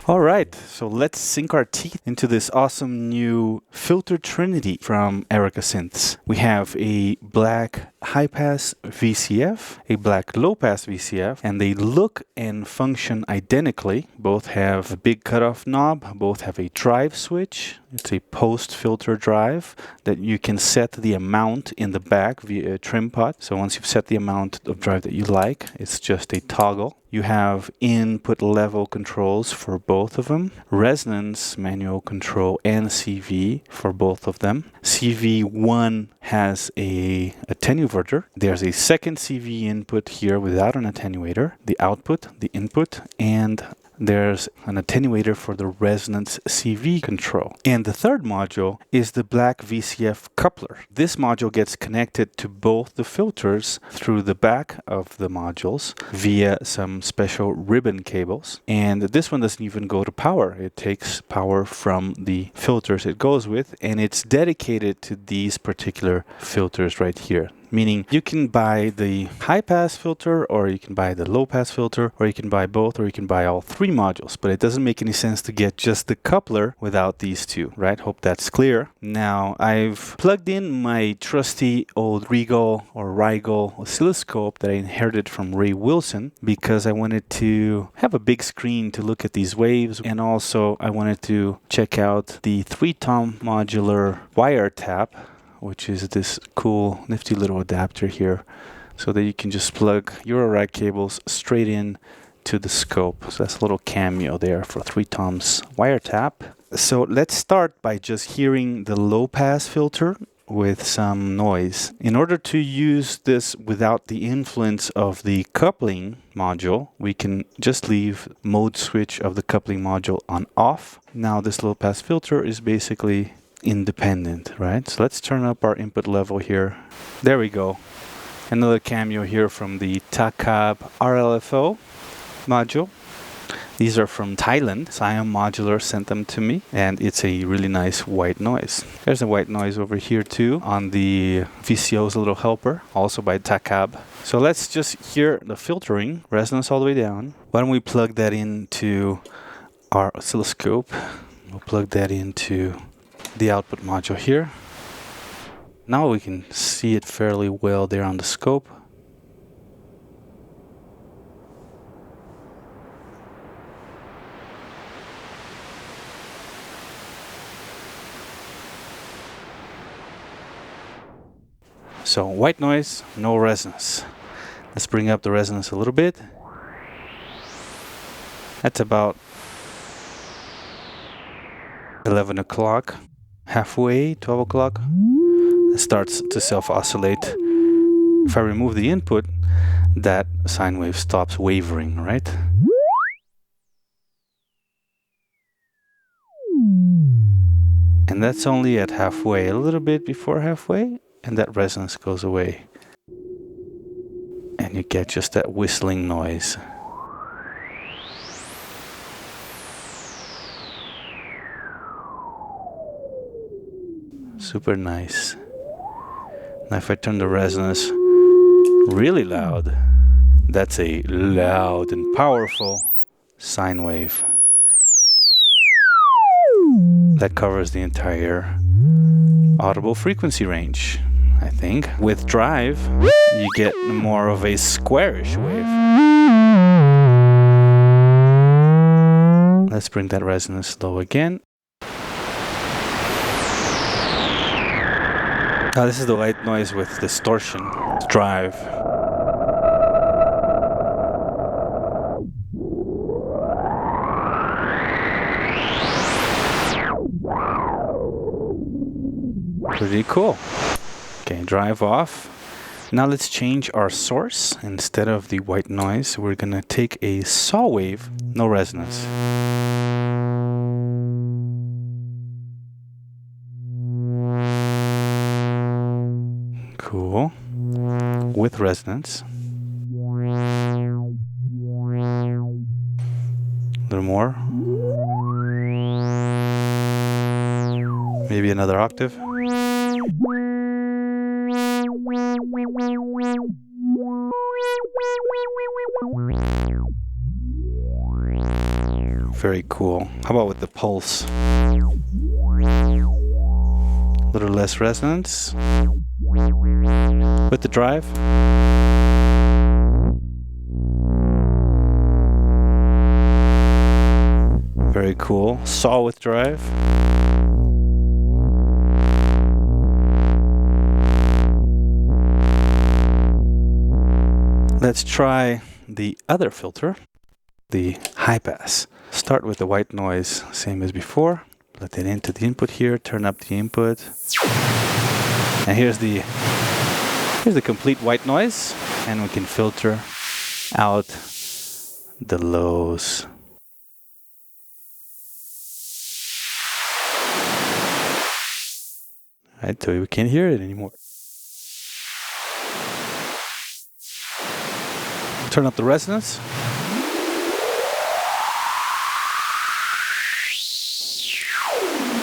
All right, so let's sink our teeth into this awesome new filter Trinity from Erica Synths. We have a black high-pass VCF, a black low-pass VCF, and they look and function identically. Both have a big cutoff knob, both have a drive switch. It's a post-filter drive that you can set the amount in the back via a trim pot. So once you've set the amount of drive that you like, it's just a toggle. You have input level controls for both of them, resonance manual control, and CV for both of them. CV1 has a attenuverter. There's a second CV input here without an attenuator, the output, the input, and there's an attenuator for the resonance CV control. And the third module is the black VCF coupler. This module gets connected to both the filters through the back of the modules via some special ribbon cables. And this one doesn't even go to power. It takes power from the filters it goes with, and it's dedicated to these particular filters right here. Meaning you can buy the high pass filter, or you can buy the low pass filter, or you can buy both, or you can buy all three modules. But it doesn't make any sense to get just the coupler without these two, right? Hope that's clear. Now I've plugged in my trusty old Regal or Rigel oscilloscope that I inherited from Ray Wilson because I wanted to have a big screen to look at these waves, and also I wanted to check out the 3-tom modular wiretap, which is this cool nifty little adapter here, so that you can just plug Eurorack cables straight in to the scope. So that's a little cameo there for 3-tom's wiretap. So let's start by just hearing the low pass filter with some noise. In order to use this without the influence of the coupling module, we can just leave mode switch of the coupling module on off. Now this low pass filter is basically independent, right? So let's turn up our input level here. There we go. Another cameo here from the Takab RLFO module. These are from Thailand. Siam Modular sent them to me, and it's a really nice white noise. There's a white noise over here too on the VCO's little helper, also by Takab. So let's just hear the filtering, resonance all the way down. Why don't we plug that into our oscilloscope? We'll plug that into the output module here. Now we can see it fairly well there on the scope. So white noise, no resonance. Let's bring up the resonance a little bit. That's about 11 o'clock. Halfway, 12 o'clock, it starts to self-oscillate. If I remove the input, that sine wave stops wavering, right? And that's only at halfway, a little bit before halfway, and that resonance goes away. And you get just that whistling noise. Super nice. Now if I turn the resonance really loud, that's a loud and powerful sine wave that covers the entire audible frequency range, I think. With drive, you get more of a squarish wave. Let's bring that resonance low again. Now this is the white noise with distortion, drive. Pretty cool. Okay, drive off. Now let's change our source. Instead of the white noise, we're gonna take a saw wave, no resonance. Cool. With resonance. A little more. Maybe another octave. Very cool. How about with the pulse? A little less resonance. With the drive. Very cool. Saw with drive. Let's try the other filter, the high pass. Start with the white noise, same as before. Let that into the input here, turn up the input. And here's the complete white noise, and we can filter out the lows. Right, so we can't hear it anymore. Turn up the resonance.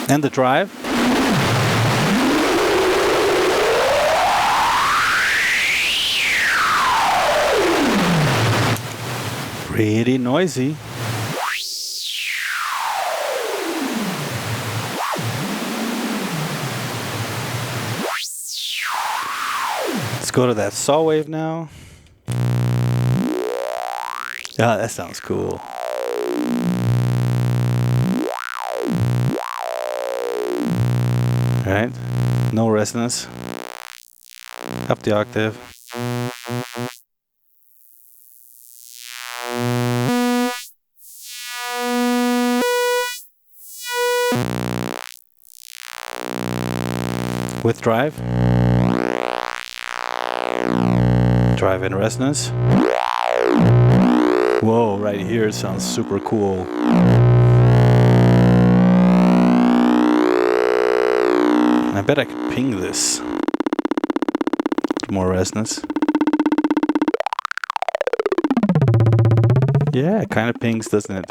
And the drive. Pretty noisy. Let's go to that saw wave now. Ah, that sounds cool. Right? No resonance. Up the octave. With drive. Drive and resonance. Whoa, right here it sounds super cool. I bet I could ping this. More resonance. Yeah, it kind of pings, doesn't it?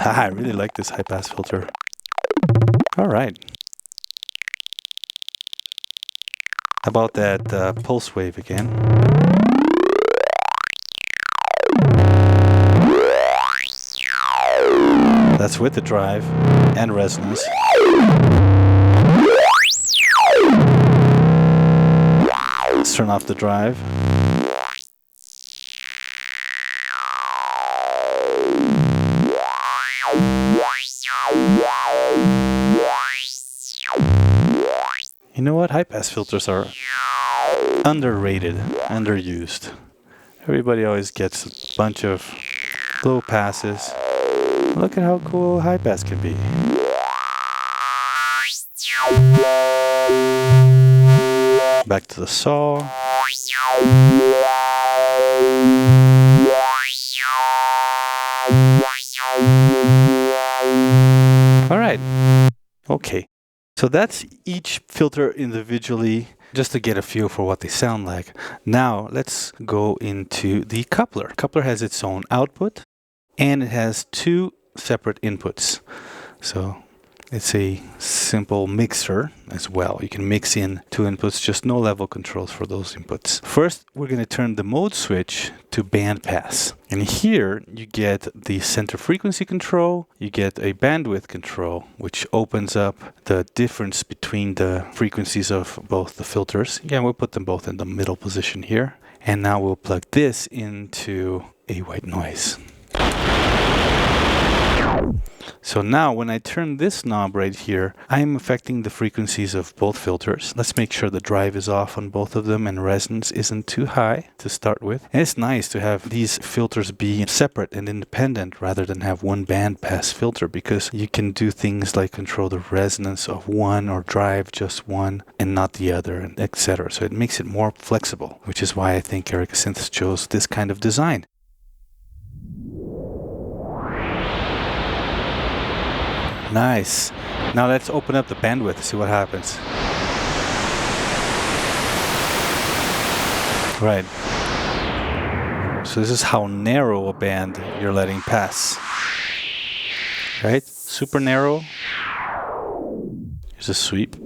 I really like this high pass filter. All right. How about that pulse wave again? That's with the drive and resonance. Let's turn off the drive. You know what? High-pass filters are underrated, underused. Everybody always gets a bunch of low passes. Look at how cool high-pass can be. Back to the saw. All right. Okay. So that's each filter individually, just to get a feel for what they sound like. Now let's go into the coupler. Coupler has its own output and it has two separate inputs. So it's a simple mixer as well. You can mix in two inputs, just no level controls for those inputs. First, we're going to turn the mode switch to band pass. And here you get the center frequency control, you get a bandwidth control, which opens up the difference between the frequencies of both the filters. Again, we'll put them both in the middle position here. And now we'll plug this into a white noise. So now when I turn this knob right here, I'm affecting the frequencies of both filters. Let's make sure the drive is off on both of them and resonance isn't too high to start with. And it's nice to have these filters be separate and independent rather than have one band pass filter, because you can do things like control the resonance of one or drive just one and not the other, and etc. So it makes it more flexible, which is why I think Erica Synths chose this kind of design. Nice. Now let's open up the bandwidth to see what happens. Right. So this is how narrow a band you're letting pass. Right? Super narrow. Here's a sweep.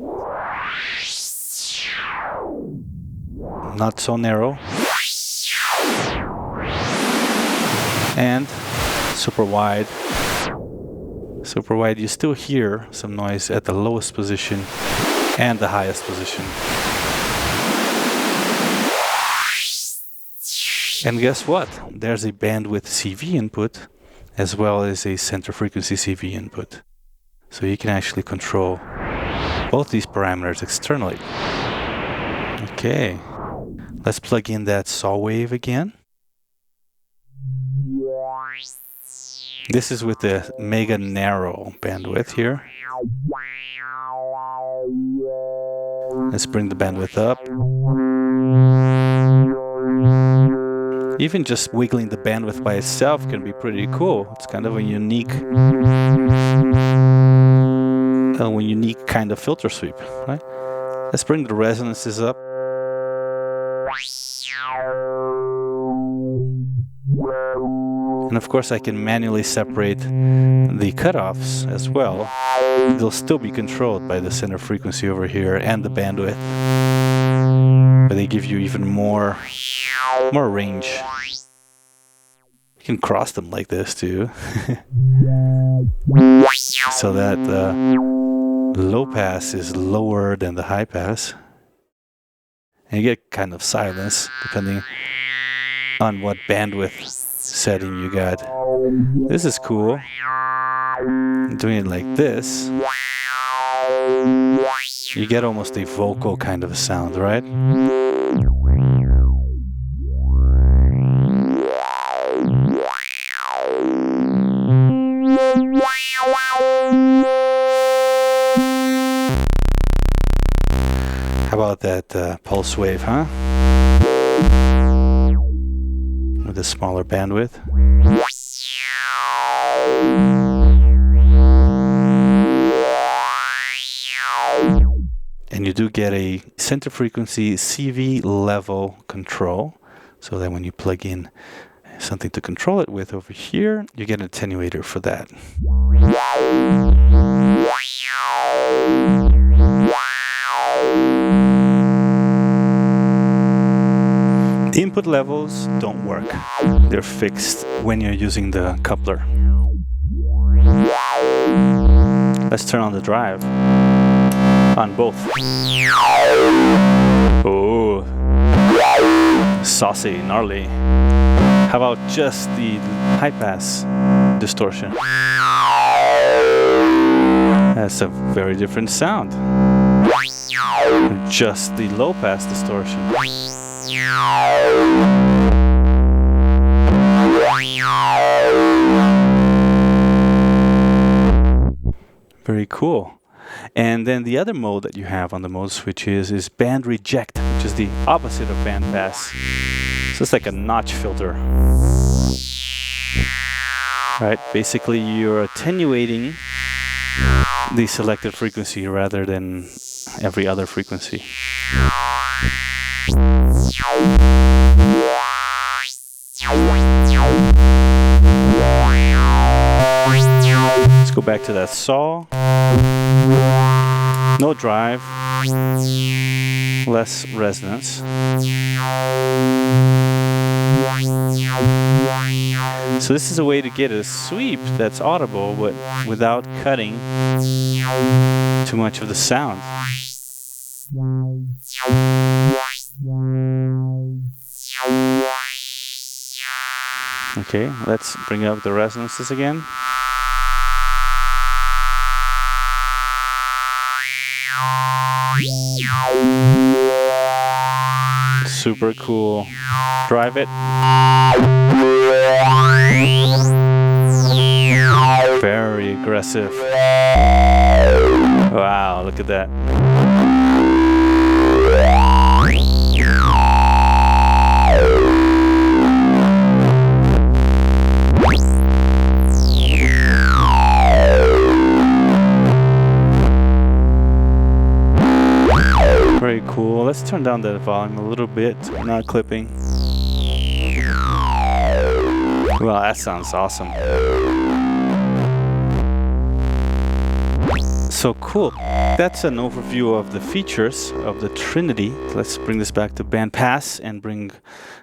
not so narrow. And super wide. Super wide, you still hear some noise at the lowest position and the highest position. And guess what? There's a bandwidth CV input as well as a center frequency CV input. So you can actually control both these parameters externally. Okay, let's plug in that saw wave again. This is with the mega narrow bandwidth here. Let's bring the bandwidth up. Even just wiggling the bandwidth by itself can be pretty cool. It's kind of a unique kind of filter sweep, right? Let's bring the resonances up. And of course I can manually separate the cutoffs as well. They'll still be controlled by the center frequency over here and the bandwidth. But they give you even more range. You can cross them like this too. So that the low pass is lower than the high pass. And you get kind of silence depending on what bandwidth setting you got. This is cool. Doing it like this, you get almost a vocal kind of a sound, right? How about that pulse wave, huh? With a smaller bandwidth. And you do get a center frequency CV level control, so that when you plug in something to control it with over here, you get an attenuator for that. Input levels don't work. They're fixed when you're using the coupler. Let's turn on the drive. On both. Oh, saucy, gnarly. How about just the high pass distortion? That's a very different sound. Just the low pass distortion. Very cool. And then the other mode that you have on the mode switches is band reject, which is the opposite of band pass. So it's like a notch filter. Right? Basically, you're attenuating the selected frequency rather than every other frequency. Let's go back to that saw. No drive, less resonance. So this is a way to get a sweep that's audible, but without cutting too much of the sound. Okay, let's bring up the resonances again. Super cool. Drive it. Very aggressive. Wow, look at that. Very cool. Let's turn down that volume a little bit, not clipping. Well, that sounds awesome. So cool. That's an overview of the features of the Trinity. Let's bring this back to bandpass and bring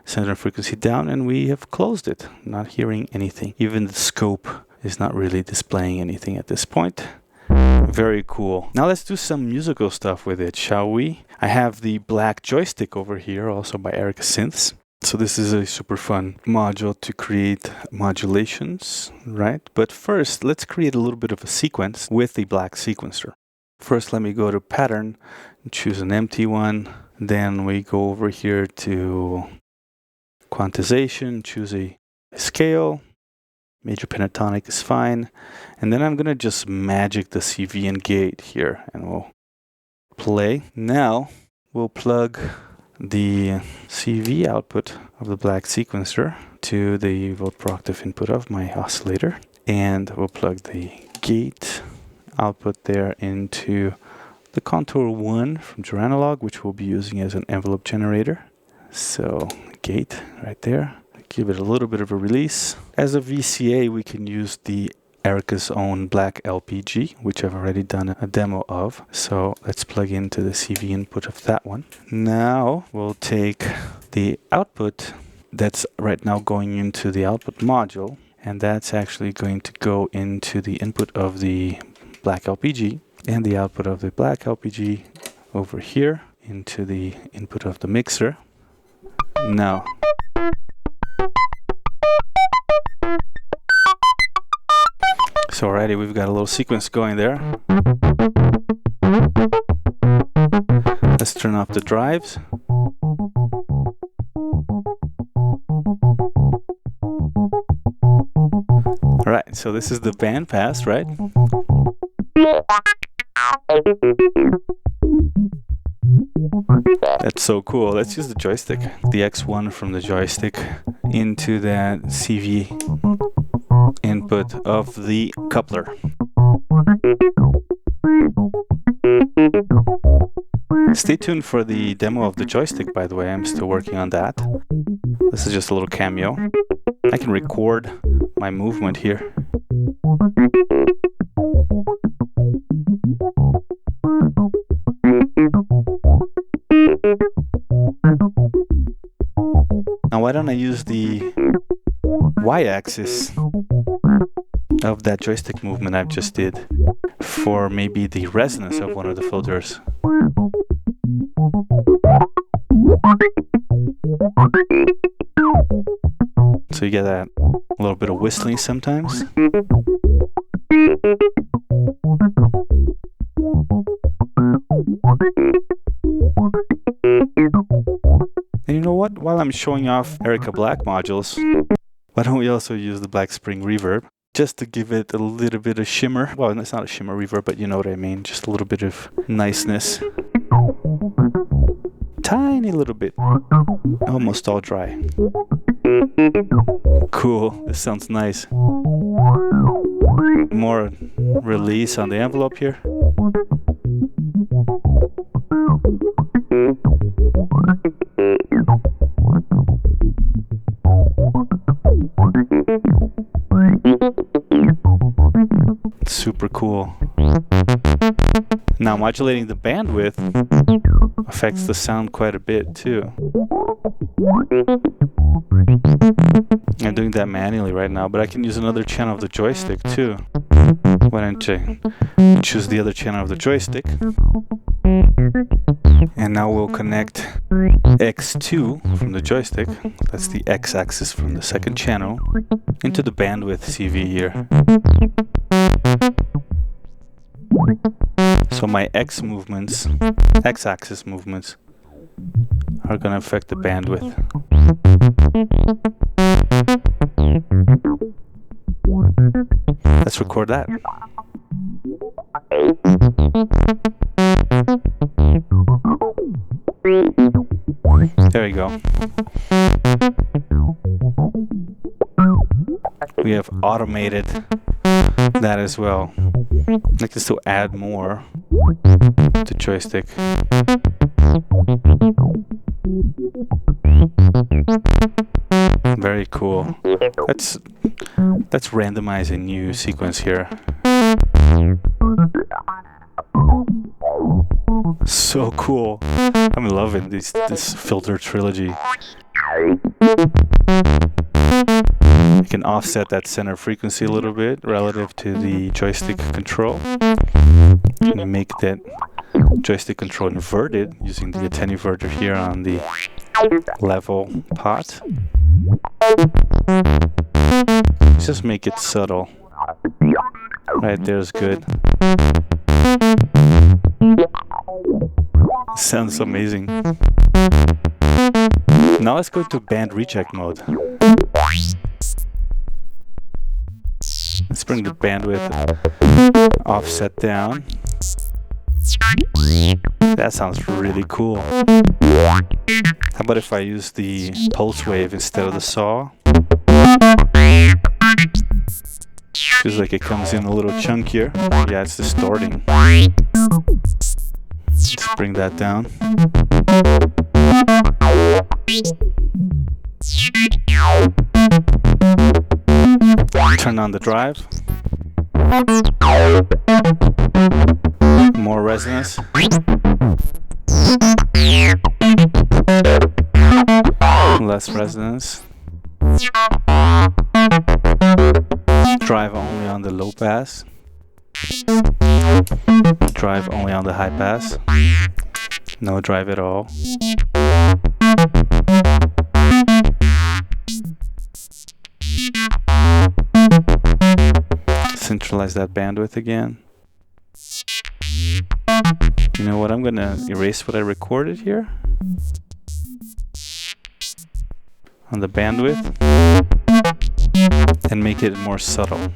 center and frequency down, and we have closed it. Not hearing anything. Even the scope is not really displaying anything at this point. Very cool. Now let's do some musical stuff with it, shall we? I have the black joystick over here, also by Erica Synths. So this is a super fun module to create modulations, right? But first, let's create a little bit of a sequence with the black sequencer. First, let me go to pattern and choose an empty one. Then we go over here to quantization, choose a scale. Major pentatonic is fine. And then I'm gonna just magic the CV and gate here, and we'll play. Now we'll plug the CV output of the black sequencer to the volt per octave input of my oscillator, and we'll plug the gate output there into the contour 1 from Geranalog, which we'll be using as an envelope generator. So gate right there. Give it a little bit of a release. As a VCA, we can use the Erica's own black LPG, which I've already done a demo of. So let's plug into the CV input of that one. Now we'll take the output that's right now going into the output module, and that's actually going to go into the input of the black LPG, and the output of the black LPG over here into the input of the mixer. Now, so already we've got a little sequence going there. Let's turn off the drives. Alright, so this is the bandpass, right? That's so cool. Let's use the joystick. The X1 from the joystick into that CV input of the coupler. Stay tuned for the demo of the joystick, by the way. I'm still working on that. This is just a little cameo. I can record my movement here. Now why don't I use the y-axis of that joystick movement I just did for maybe the resonance of one of the filters. So you get that little bit of whistling sometimes. And you know what? While I'm showing off Erica Black modules, why don't we also use the Black Spring reverb just to give it a little bit of shimmer? Well, it's not a shimmer reverb, but you know what I mean. Just a little bit of niceness. Tiny little bit. Almost all dry. Cool. This sounds nice. More release on the envelope here. Super cool. Now modulating the bandwidth affects the sound quite a bit too. I'm doing that manually right now, but I can use another channel of the joystick too. Why don't you choose the other channel of the joystick? And now we'll connect X2 from the joystick, that's the X-axis from the second channel, into the bandwidth CV here. So my X-axis movements are going to affect the bandwidth. Let's record that. There we go. We have automated that as well. I'd like to still add more to joystick. Very cool. Let's randomize a new sequence here. So cool. I'm loving this filter trilogy. You can offset that center frequency a little bit relative to the joystick control. You make that joystick control inverted using the attenuverter here on the level pot. Just make it subtle. Right there's good. Sounds amazing. Now let's go to band reject mode. Let's bring the bandwidth offset down. That sounds really cool. How about if I use the pulse wave instead of the saw? Feels like it comes in a little chunkier. Yeah, it's distorting. Let's bring that down. Turn on the drive. More resonance. Less resonance. Drive only on the low pass. Drive only on the high pass. No drive at all. Centralize that bandwidth again. You know what? I'm gonna erase what I recorded here on the bandwidth and make it more subtle.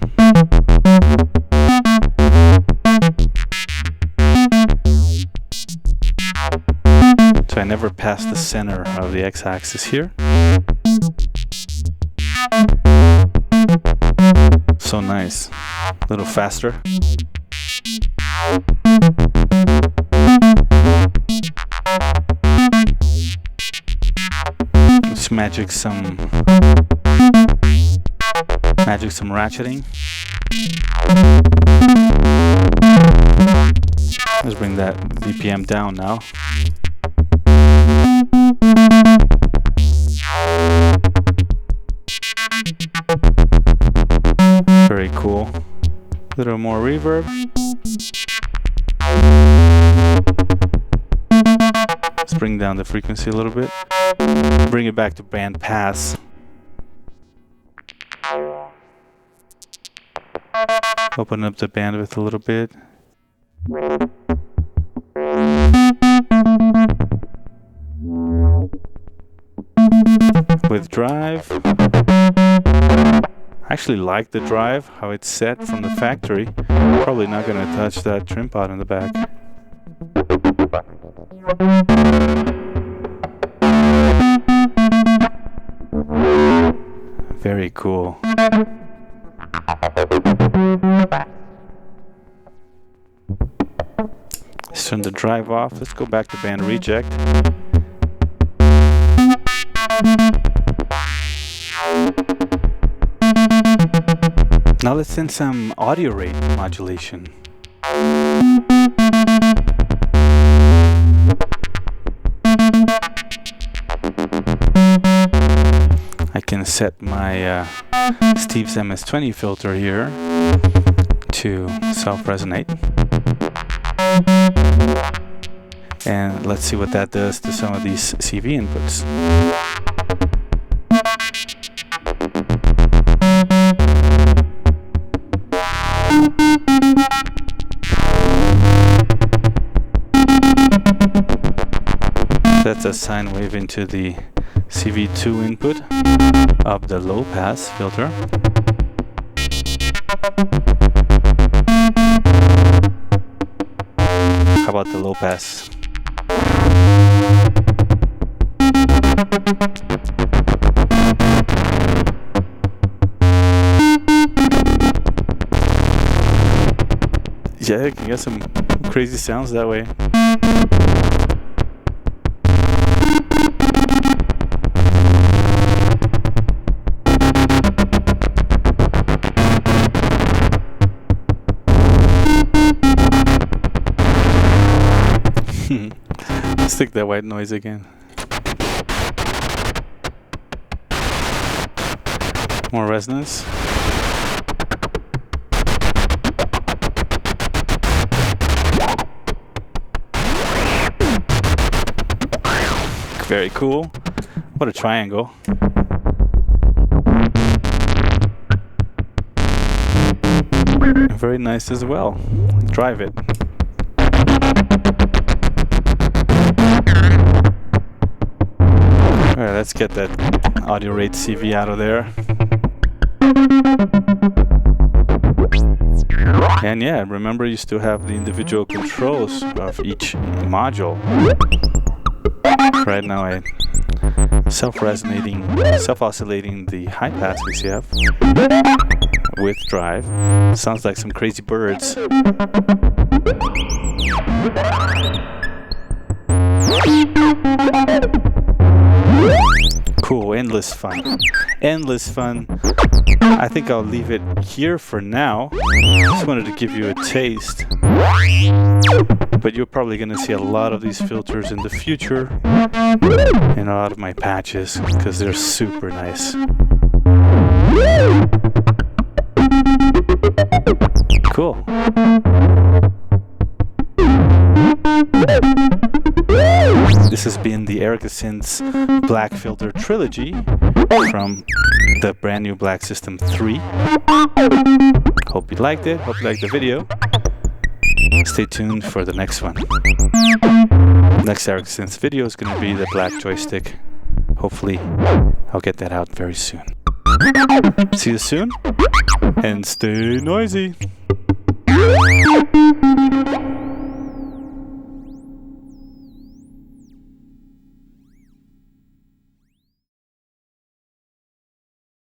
So I never pass the center of the x-axis here. So nice. A little faster. Let's magic some ratcheting. Let's bring that BPM down now. Very cool. A little more reverb. Let's bring down the frequency a little bit. Bring it back to band pass. Open up the bandwidth a little bit. With drive. I actually like the drive, how it's set from the factory. Probably not going to touch that trim pot in the back. Very cool. Let's turn the drive off. Let's go back to band reject. Now let's send some audio rate modulation. I can set my Steve's MS-20 filter here to self-resonate. And let's see what that does to some of these CV inputs. That's a sine wave into the CV2 input of the low pass filter. How about the low pass? Yeah, you can get some crazy sounds that way. Stick that white noise again. More resonance. Very cool. What a triangle. Very nice as well. Drive it. Alright, let's get that audio rate CV out of there. And yeah, remember you still have the individual controls of each module. Right now I self-oscillating the high-pass VCF with drive. Sounds like some crazy birds. Cool, endless fun. Endless fun. I think I'll leave it here for now. Just wanted to give you a taste. But you're probably going to see a lot of these filters in the future in a lot of my patches because they're super nice. Cool. This has been the Erica Synths Black Filter Trilogy from the brand new Black System 3. Hope you liked it. Hope you liked the video. Stay tuned for the next one. Next Erica Synths video is going to be the black joystick. Hopefully, I'll get that out very soon. See you soon, and stay noisy.